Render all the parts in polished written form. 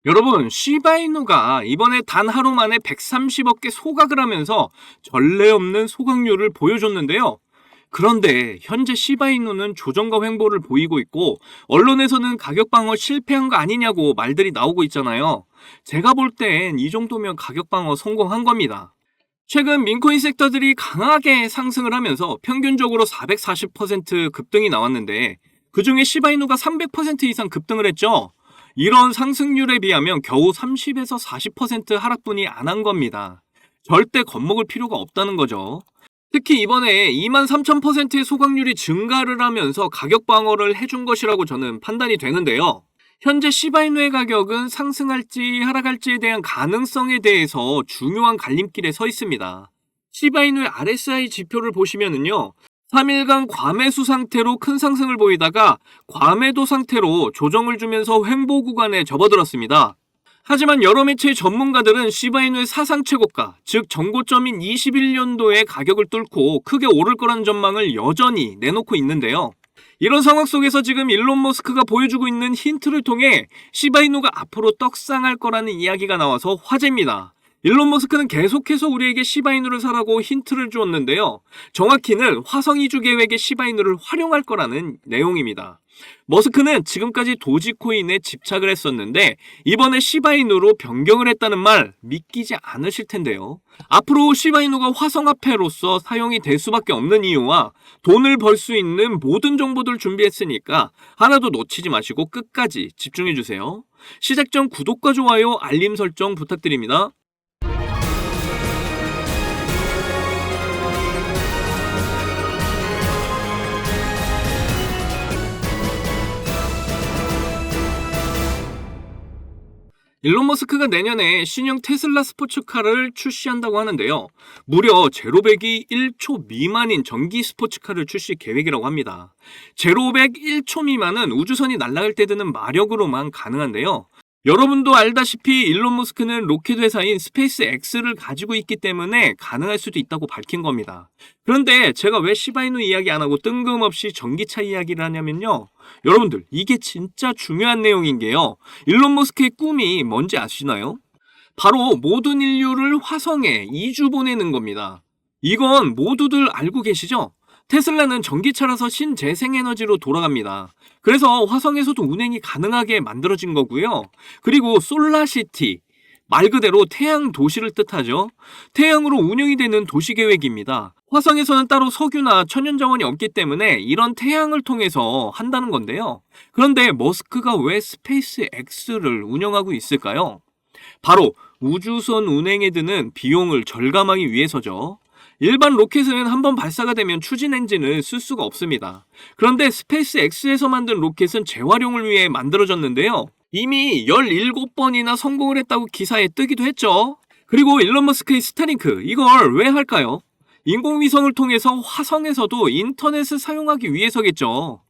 여러분, 시바이누가 이번에 단 하루 만에 130억 개 소각을 하면서 전례 없는 소각률을 보여줬는데요. 그런데 현재 시바이누는 조정과 횡보를 보이고 있고 언론에서는 가격 방어 실패한 거 아니냐고 말들이 나오고 있잖아요. 제가 볼 땐 이 정도면 가격 방어 성공한 겁니다. 최근 민코인 섹터들이 강하게 상승을 하면서 평균적으로 440% 급등이 나왔는데 그중에 시바이누가 300% 이상 급등을 했죠. 이런 상승률에 비하면 겨우 30에서 40% 하락뿐이 안 한 겁니다. 절대 겁먹을 필요가 없다는 거죠. 특히 이번에 23,000%의 소각률이 증가를 하면서 가격 방어를 해준 것이라고 저는 판단이 되는데요. 현재 시바이누의 가격은 상승할지 하락할지에 대한 가능성에 대해서 중요한 갈림길에 서 있습니다. 시바이누의 RSI 지표를 보시면은요. 3일간 과매수 상태로 큰 상승을 보이다가 과매도 상태로 조정을 주면서 횡보 구간에 접어들었습니다. 하지만 여러 매체의 전문가들은 시바이누의 사상 최고가, 즉 전고점인 21년도의 가격을 뚫고 크게 오를 거라는 전망을 여전히 내놓고 있는데요. 이런 상황 속에서 지금 일론 머스크가 보여주고 있는 힌트를 통해 시바이누가 앞으로 떡상할 거라는 이야기가 나와서 화제입니다. 일론 머스크는 계속해서 우리에게 시바이누를 사라고 힌트를 주었는데요. 정확히는 화성 이주 계획에 시바이누를 활용할 거라는 내용입니다. 머스크는 지금까지 도지코인에 집착을 했었는데 이번에 시바이누로 변경을 했다는 말 믿기지 않으실 텐데요. 앞으로 시바이누가 화성화폐로서 사용이 될 수밖에 없는 이유와 돈을 벌 수 있는 모든 정보들 준비했으니까 하나도 놓치지 마시고 끝까지 집중해주세요. 시작 전 구독과 좋아요, 알림 설정 부탁드립니다. 일론 머스크가 내년에 신형 테슬라 스포츠카를 출시한다고 하는데요. 무려 제로백이 1초 미만인 전기 스포츠카를 출시 계획이라고 합니다. 제로백 1초 미만은 우주선이 날아갈 때 드는 마력으로만 가능한데요. 여러분도 알다시피 일론 머스크는 로켓 회사인 스페이스 X를 가지고 있기 때문에 가능할 수도 있다고 밝힌 겁니다. 그런데 제가 왜 시바이누 이야기 안 하고 뜬금없이 전기차 이야기를 하냐면요. 여러분들 이게 진짜 중요한 내용인 게요. 일론 머스크의 꿈이 뭔지 아시나요? 바로 모든 인류를 화성에 이주 보내는 겁니다. 이건 모두들 알고 계시죠? 테슬라는 전기차라서 신재생에너지로 돌아갑니다. 그래서 화성에서도 운행이 가능하게 만들어진 거고요. 그리고 솔라시티, 말 그대로 태양 도시를 뜻하죠. 태양으로 운영이 되는 도시 계획입니다. 화성에서는 따로 석유나 천연자원이 없기 때문에 이런 태양을 통해서 한다는 건데요. 그런데 머스크가 왜 스페이스 X를 운영하고 있을까요? 바로 우주선 운행에 드는 비용을 절감하기 위해서죠. 일반 로켓은 한번 발사가 되면 추진 엔진을 쓸 수가 없습니다. 그런데 스페이스 X에서 만든 로켓은 재활용을 위해 만들어졌는데요. 이미 17번이나 성공을 했다고 기사에 뜨기도 했죠. 그리고 일론 머스크의 스타링크, 이걸 왜 할까요? 인공위성을 통해서 화성에서도 인터넷을 사용하기 위해서겠죠.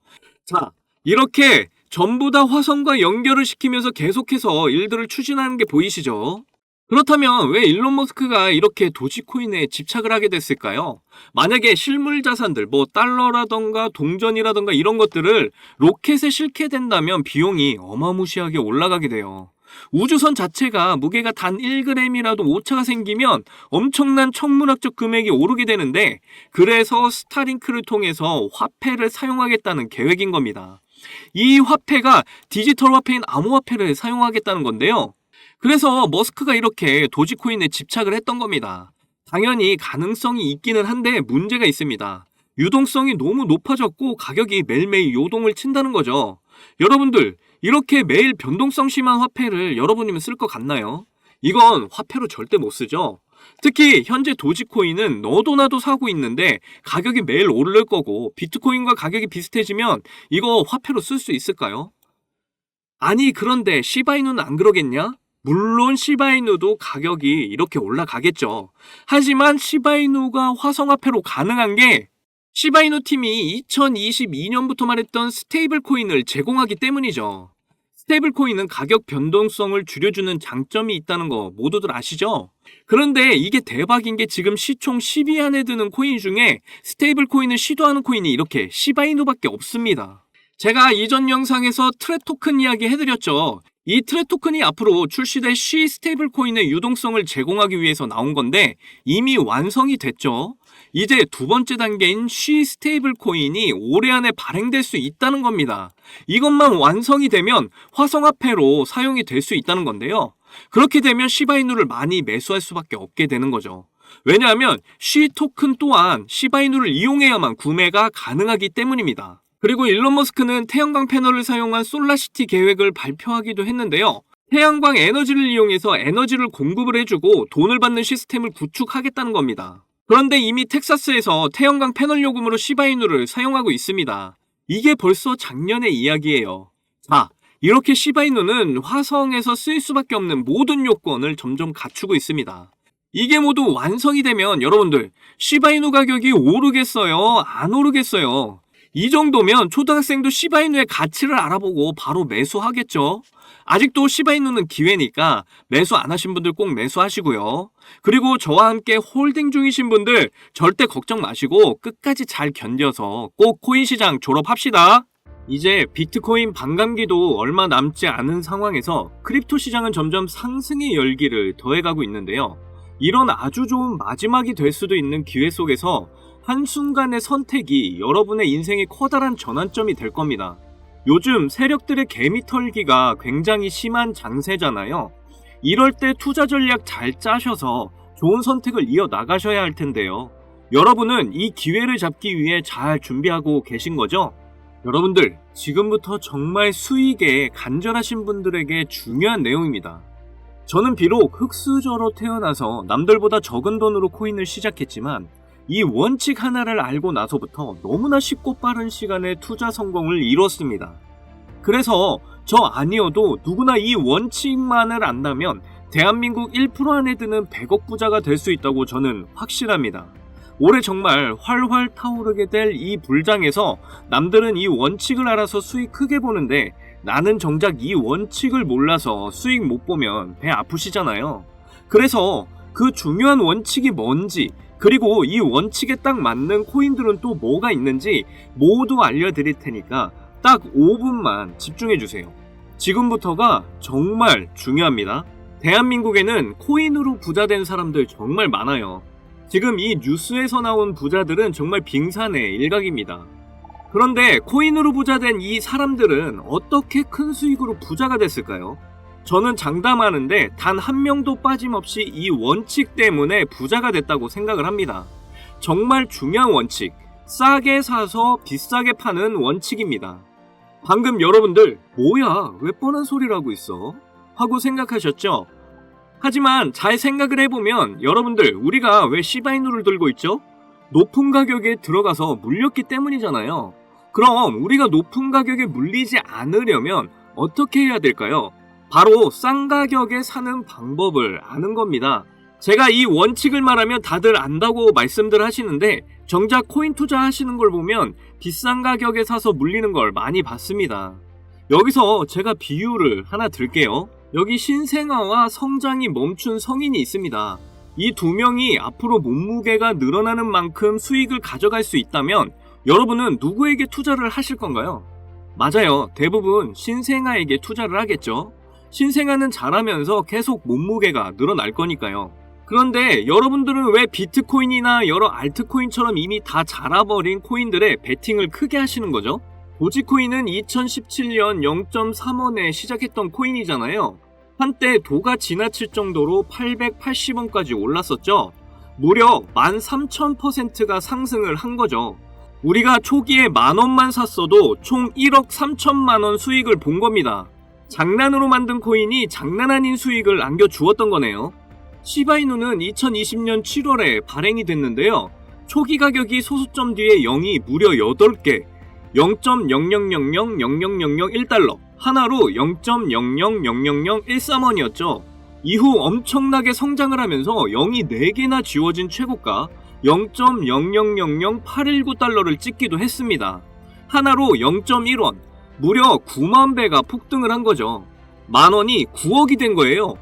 자, 이렇게 전부 다 화성과 연결을 시키면서 계속해서 일들을 추진하는 게 보이시죠? 그렇다면 왜 일론 머스크가 이렇게 도지코인에 집착을 하게 됐을까요? 만약에 실물 자산들, 뭐 달러라던가 동전이라던가 이런 것들을 로켓에 싣게 된다면 비용이 어마무시하게 올라가게 돼요. 우주선 자체가 무게가 단 1g이라도 오차가 생기면 엄청난 천문학적 금액이 오르게 되는데 그래서 스타링크를 통해서 화폐를 사용하겠다는 계획인 겁니다. 이 화폐가 디지털 화폐인 암호화폐를 사용하겠다는 건데요. 그래서 머스크가 이렇게 도지코인에 집착을 했던 겁니다. 당연히 가능성이 있기는 한데 문제가 있습니다. 유동성이 너무 높아졌고 가격이 매일매일 요동을 친다는 거죠. 여러분들, 이렇게 매일 변동성 심한 화폐를 여러분이면 쓸 것 같나요? 이건 화폐로 절대 못 쓰죠. 특히 현재 도지코인은 너도 나도 사고 있는데 가격이 매일 오를 거고 비트코인과 가격이 비슷해지면 이거 화폐로 쓸 수 있을까요? 아니 그런데 시바이누는 안 그러겠냐? 물론 시바이누도 가격이 이렇게 올라가겠죠. 하지만 시바이누가 화성화폐로 가능한 게 시바이누 팀이 2022년부터 말했던 스테이블 코인을 제공하기 때문이죠. 스테이블 코인은 가격 변동성을 줄여주는 장점이 있다는 거 모두들 아시죠? 그런데 이게 대박인 게 지금 시총 10위 안에 드는 코인 중에 스테이블 코인을 시도하는 코인이 이렇게 시바이누밖에 없습니다. 제가 이전 영상에서 트랩 토큰 이야기 해드렸죠. 이 트랩 토큰이 앞으로 출시될 C 스테이블 코인의 유동성을 제공하기 위해서 나온 건데 이미 완성이 됐죠. 이제 두 번째 단계인 C 스테이블 코인이 올해 안에 발행될 수 있다는 겁니다. 이것만 완성이 되면 화성화폐로 사용이 될 수 있다는 건데요. 그렇게 되면 시바이누를 많이 매수할 수밖에 없게 되는 거죠. 왜냐하면 C 토큰 또한 시바이누를 이용해야만 구매가 가능하기 때문입니다. 그리고 일론 머스크는 태양광 패널을 사용한 솔라시티 계획을 발표하기도 했는데요. 태양광 에너지를 이용해서 에너지를 공급을 해주고 돈을 받는 시스템을 구축하겠다는 겁니다. 그런데 이미 텍사스에서 태양광 패널 요금으로 시바이누를 사용하고 있습니다. 이게 벌써 작년의 이야기예요. 자, 이렇게 시바이누는 화성에서 쓰일 수밖에 없는 모든 요건을 점점 갖추고 있습니다. 이게 모두 완성이 되면 여러분들 시바이누 가격이 오르겠어요? 안 오르겠어요? 이 정도면 초등학생도 시바이누의 가치를 알아보고 바로 매수하겠죠? 아직도 시바이누는 기회니까 매수 안 하신 분들 꼭 매수하시고요. 그리고 저와 함께 홀딩 중이신 분들 절대 걱정 마시고 끝까지 잘 견뎌서 꼭 코인 시장 졸업합시다. 이제 비트코인 반감기도 얼마 남지 않은 상황에서 크립토 시장은 점점 상승의 열기를 더해가고 있는데요. 이런 아주 좋은 마지막이 될 수도 있는 기회 속에서 한순간의 선택이 여러분의 인생의 커다란 전환점이 될 겁니다. 요즘 세력들의 개미 털기가 굉장히 심한 장세잖아요. 이럴 때 투자 전략 잘 짜셔서 좋은 선택을 이어나가셔야 할 텐데요. 여러분은 이 기회를 잡기 위해 잘 준비하고 계신 거죠? 여러분들, 지금부터 정말 수익에 간절하신 분들에게 중요한 내용입니다. 저는 비록 흙수저로 태어나서 남들보다 적은 돈으로 코인을 시작했지만 이 원칙 하나를 알고 나서부터 너무나 쉽고 빠른 시간에 투자 성공을 이뤘습니다. 그래서 저 아니어도 누구나 이 원칙만을 안다면 대한민국 1% 안에 드는 100억 부자가 될 수 있다고 저는 확실합니다. 올해 정말 활활 타오르게 될 이 불장에서 남들은 이 원칙을 알아서 수익 크게 보는데 나는 정작 이 원칙을 몰라서 수익 못 보면 배 아프시잖아요. 그래서 그 중요한 원칙이 뭔지 그리고 이 원칙에 딱 맞는 코인들은 또 뭐가 있는지 모두 알려드릴 테니까 딱 5분만 집중해주세요. 지금부터가 정말 중요합니다. 대한민국에는 코인으로 부자된 사람들 정말 많아요. 지금 이 뉴스에서 나온 부자들은 정말 빙산의 일각입니다. 그런데 코인으로 부자된 이 사람들은 어떻게 큰 수익으로 부자가 됐을까요? 저는 장담하는데 단 한 명도 빠짐없이 이 원칙 때문에 부자가 됐다고 생각을 합니다. 정말 중요한 원칙, 싸게 사서 비싸게 파는 원칙입니다. 방금 여러분들 뭐야 왜 뻔한 소리를 하고 있어? 하고 생각하셨죠? 하지만 잘 생각을 해보면 여러분들 우리가 왜 시바이누를 들고 있죠? 높은 가격에 들어가서 물렸기 때문이잖아요. 그럼 우리가 높은 가격에 물리지 않으려면 어떻게 해야 될까요? 바로 싼 가격에 사는 방법을 아는 겁니다. 제가 이 원칙을 말하면 다들 안다고 말씀들 하시는데 정작 코인 투자하시는 걸 보면 비싼 가격에 사서 물리는 걸 많이 봤습니다. 여기서 제가 비유를 하나 들게요. 여기 신생아와 성장이 멈춘 성인이 있습니다. 이 두 명이 앞으로 몸무게가 늘어나는 만큼 수익을 가져갈 수 있다면 여러분은 누구에게 투자를 하실 건가요? 맞아요. 대부분 신생아에게 투자를 하겠죠. 신생아는 자라면서 계속 몸무게가 늘어날 거니까요. 그런데 여러분들은 왜 비트코인이나 여러 알트코인처럼 이미 다 자라버린 코인들에 베팅을 크게 하시는 거죠? 도지코인은 2017년 0.3원에 시작했던 코인이잖아요. 한때 도가 지나칠 정도로 880원까지 올랐었죠. 무려 13,000%가 상승을 한 거죠. 우리가 초기에 만원만 샀어도 총 1억 3천만원 수익을 본 겁니다. 장난으로 만든 코인이 장난 아닌 수익을 안겨주었던 거네요. 시바이누는 2020년 7월에 발행이 됐는데요. 초기 가격이 소수점 뒤에 0이 무려 8개, 0.000000001달러, 하나로 0.0000013원이었죠. 이후 엄청나게 성장을 하면서 0이 4개나 지워진 최고가 0.0000819달러를 찍기도 했습니다. 하나로 0.1원, 무려 9만 배가 폭등을 한 거죠. 만원이 9억이 된 거예요.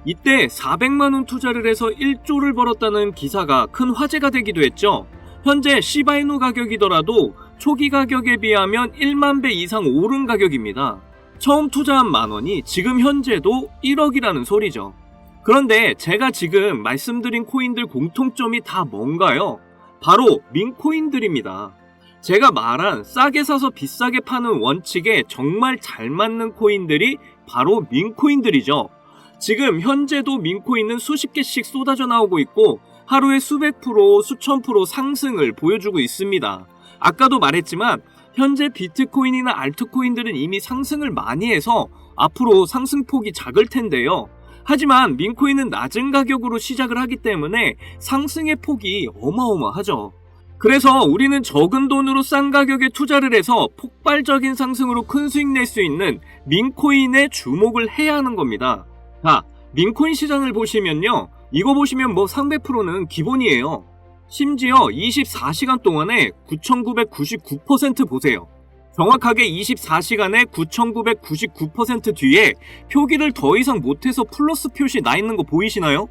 이때 400만원 투자를 해서 1조를 벌었다는 기사가 큰 화제가 되기도 했죠. 현재 시바이누 가격이더라도 초기 가격에 비하면 1만 배 이상 오른 가격입니다. 처음 투자한 10,000원이 지금 현재도 1억이라는 소리죠. 그런데 제가 지금 말씀드린 코인들 공통점이 다 뭔가요? 바로 민코인들입니다. 제가 말한 싸게 사서 비싸게 파는 원칙에 정말 잘 맞는 코인들이 바로 민코인들이죠. 지금 현재도 민코인은 수십 개씩 쏟아져 나오고 있고 하루에 수백 프로, 수천 프로 상승을 보여주고 있습니다. 아까도 말했지만 현재 비트코인이나 알트코인들은 이미 상승을 많이 해서 앞으로 상승폭이 작을 텐데요. 하지만 민코인은 낮은 가격으로 시작을 하기 때문에 상승의 폭이 어마어마하죠. 그래서 우리는 적은 돈으로 싼 가격에 투자를 해서 폭발적인 상승으로 큰 수익 낼 수 있는 민코인에 주목을 해야 하는 겁니다. 자, 민코인 시장을 보시면요. 이거 보시면 300%는 기본이에요. 심지어 24시간 동안에 9,999% 보세요. 정확하게 24시간에 9,999% 뒤에 표기를 더 이상 못해서 플러스 표시 나 있는 거 보이시나요?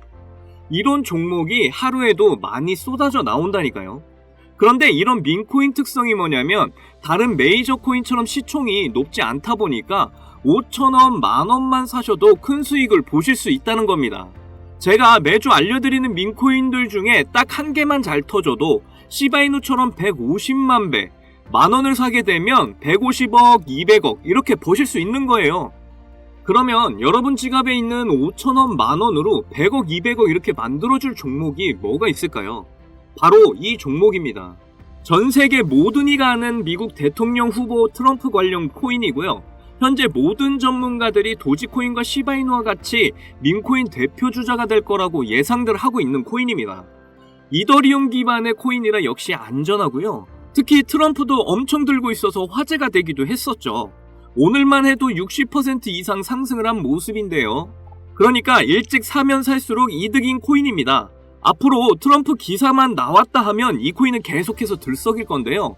이런 종목이 하루에도 많이 쏟아져 나온다니까요. 그런데 이런 민코인 특성이 뭐냐면 다른 메이저 코인처럼 시총이 높지 않다 보니까 5,000원, 10,000원만 사셔도 큰 수익을 보실 수 있다는 겁니다. 제가 매주 알려드리는 민코인들 중에 딱 한 개만 잘 터져도 시바이누처럼 150만 배, 10,000원을 사게 되면 150억, 200억 이렇게 버실 수 있는 거예요. 그러면 여러분 지갑에 있는 5,000원, 10,000원으로 100억, 200억 이렇게 만들어줄 종목이 뭐가 있을까요? 바로 이 종목입니다. 전 세계 모든 이가 아는 미국 대통령 후보 트럼프 관련 코인이고요. 현재 모든 전문가들이 도지코인과 시바이누와 같이 민코인 대표 주자가 될 거라고 예상들 하고 있는 코인입니다. 이더리움 기반의 코인이라 역시 안전하고요. 특히 트럼프도 엄청 들고 있어서 화제가 되기도 했었죠. 오늘만 해도 60% 이상 상승을 한 모습인데요. 그러니까 일찍 사면 살수록 이득인 코인입니다. 앞으로 트럼프 기사만 나왔다 하면 이 코인은 계속해서 들썩일 건데요.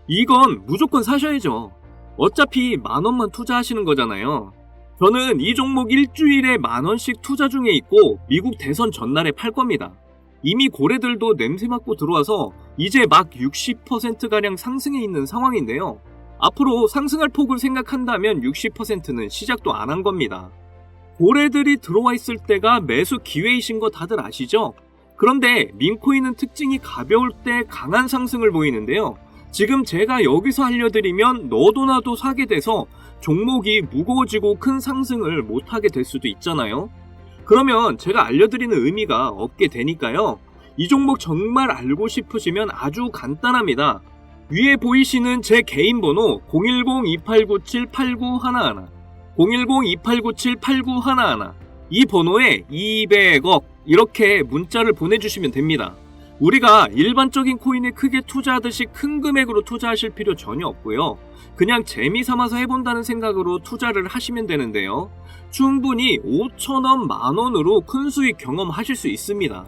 이건 무조건 사셔야죠. 어차피 10,000원만 투자하시는 거잖아요. 저는 이 종목 일주일에 10,000원씩 투자 중에 있고 미국 대선 전날에 팔 겁니다. 이미 고래들도 냄새 맡고 들어와서 이제 막 60%가량 상승해 있는 상황인데요. 앞으로 상승할 폭을 생각한다면 60%는 시작도 안 한 겁니다. 고래들이 들어와 있을 때가 매수 기회이신 거 다들 아시죠? 그런데 민코인은 특징이 가벼울 때 강한 상승을 보이는데요. 지금 제가 여기서 알려드리면 너도 나도 사게 돼서 종목이 무거워지고 큰 상승을 못하게 될 수도 있잖아요. 그러면 제가 알려드리는 의미가 없게 되니까요. 이 종목 정말 알고 싶으시면 아주 간단합니다. 위에 보이시는 제 개인 번호 010-2897-8911 010-2897-8911 이 번호에 200억 이렇게 문자를 보내주시면 됩니다. 우리가 일반적인 코인에 크게 투자하듯이 큰 금액으로 투자하실 필요 전혀 없고요. 그냥 재미삼아서 해본다는 생각으로 투자를 하시면 되는데요. 충분히 5,000원, 10,000원으로 큰 수익 경험하실 수 있습니다.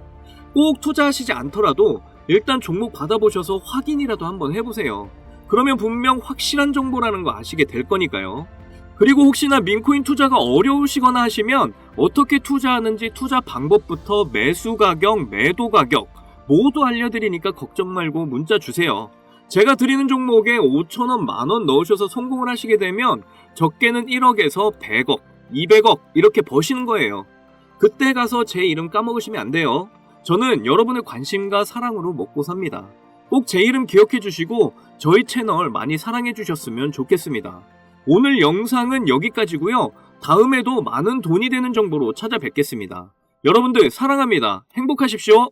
꼭 투자하시지 않더라도 일단 종목 받아보셔서 확인이라도 한번 해보세요. 그러면 분명 확실한 정보라는 거 아시게 될 거니까요. 그리고 혹시나 민코인 투자가 어려우시거나 하시면 어떻게 투자하는지 투자 방법부터 매수 가격, 매도 가격 모두 알려드리니까 걱정 말고 문자 주세요. 제가 드리는 종목에 5,000원, 10,000원 넣으셔서 성공을 하시게 되면 적게는 1억에서 100억, 200억 이렇게 버시는 거예요. 그때 가서 제 이름 까먹으시면 안 돼요. 저는 여러분의 관심과 사랑으로 먹고 삽니다. 꼭 제 이름 기억해 주시고 저희 채널 많이 사랑해 주셨으면 좋겠습니다. 오늘 영상은 여기까지고요. 다음에도 많은 돈이 되는 정보로 찾아뵙겠습니다. 여러분들 사랑합니다. 행복하십시오.